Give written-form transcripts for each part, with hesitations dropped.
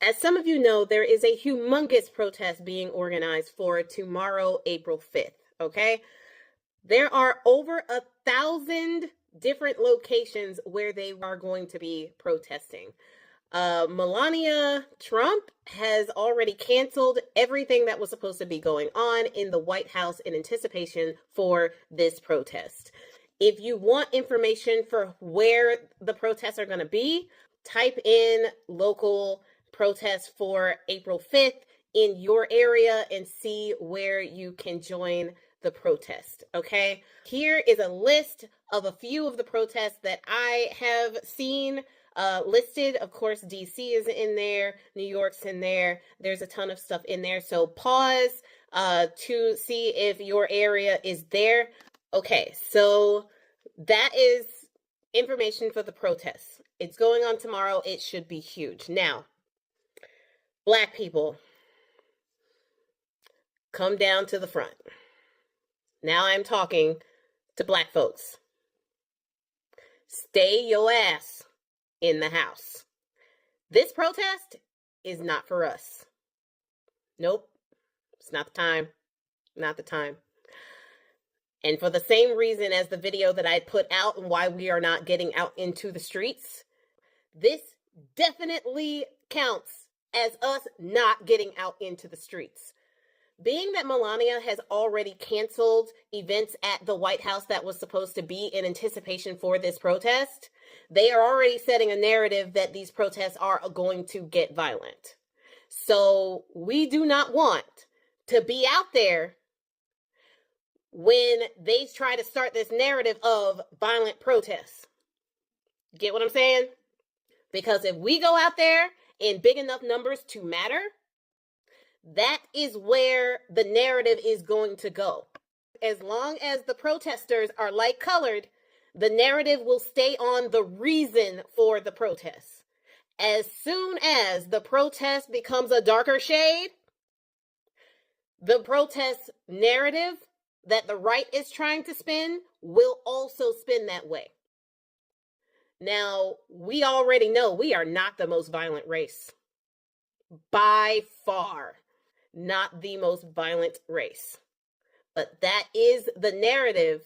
As some of you know, there is a humongous protest being organized for tomorrow, April 5th. Okay. There are over 1,000 different locations where they are going to be protesting. Melania Trump has already canceled everything that was supposed to be going on in the White House in anticipation for this protest. If you want information for where the protests are going to be, type in local protests for April 5th in your area and see where you can join the protest. Okay. Here is a list of a few of the protests that I have seen listed. Of course, DC is in there, New York's in there. There's a ton of stuff in there. So pause to see if your area is there. Okay, so that is information for the protests. It's going on tomorrow. It should be huge. Now, Black people, come down to the front. Now I'm talking to Black folks. Stay your ass in the house. This protest is not for us. Nope. It's not the time. Not the time. And for the same reason as the video that I put out and why we are not getting out into the streets, this definitely counts as us not getting out into the streets. Being that Melania has already canceled events at the White House that was supposed to be in anticipation for this protest, they are already setting a narrative that these protests are going to get violent. So we do not want to be out there when they try to start this narrative of violent protests. Get what I'm saying? Because if we go out there in big enough numbers to matter, that is where the narrative is going to go. As long as the protesters are light colored, the narrative will stay on the reason for the protests. As soon as the protest becomes a darker shade, the protest narrative that the right is trying to spin will also spin that way. Now, we already know we are not the most violent race. By far, not the most violent race. But that is the narrative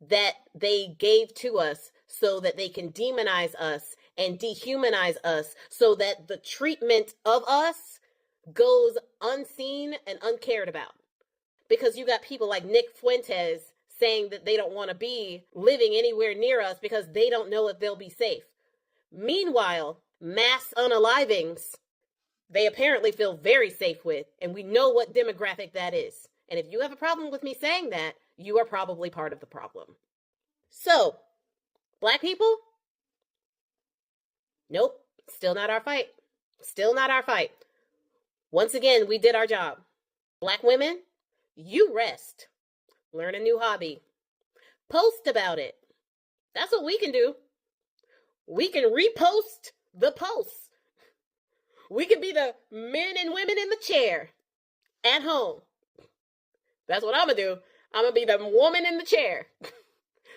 that they gave to us so that they can demonize us and dehumanize us so that the treatment of us goes unseen and uncared about. Because you got people like Nick Fuentes saying that they don't want to be living anywhere near us because they don't know if they'll be safe. Meanwhile, mass unalivings, they apparently feel very safe with, and we know what demographic that is. And if you have a problem with me saying that, you are probably part of the problem. So, Black people? Nope, still not our fight. Still not our fight. Once again, we did our job. Black women, you rest. Learn a new hobby. Post about it. That's what we can do. We can repost the posts. We can be the men and women in the chair at home. That's what I'm going to do. I'm going to be the woman in the chair,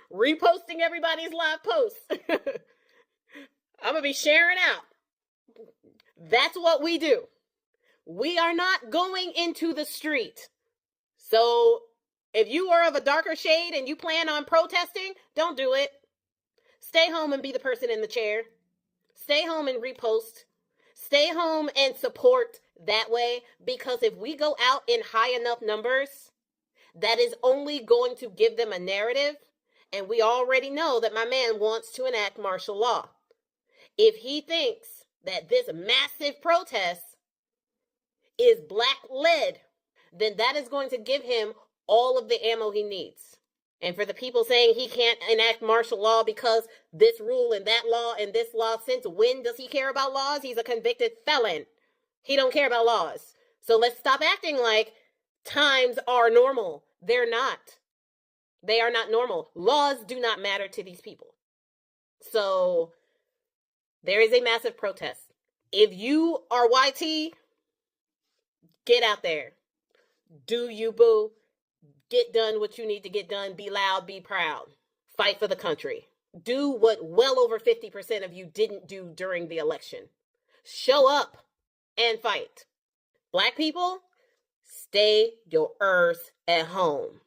reposting everybody's live posts. I'm going to be sharing out. That's what we do. We are not going into the street. So if you are of a darker shade and you plan on protesting, don't do it. Stay home and be the person in the chair. Stay home and repost. Stay home and support that way, because if we go out in high enough numbers, that is only going to give them a narrative. And we already know that my man wants to enact martial law. If he thinks that this massive protest is Black-led, then that is going to give him all of the ammo he needs. And for the people saying he can't enact martial law because this rule and that law and this law, since when does he care about laws? He's a convicted felon. He don't care about laws. So let's stop acting like times are normal. They're not. They are not normal. Laws do not matter to these people. So there is a massive protest. If you are YT, get out there. Do you, boo. Get done what you need to get done. Be loud, be proud. Fight for the country. Do what well over 50% of you didn't do during the election. Show up. and fight. Black people, stay your earth at home.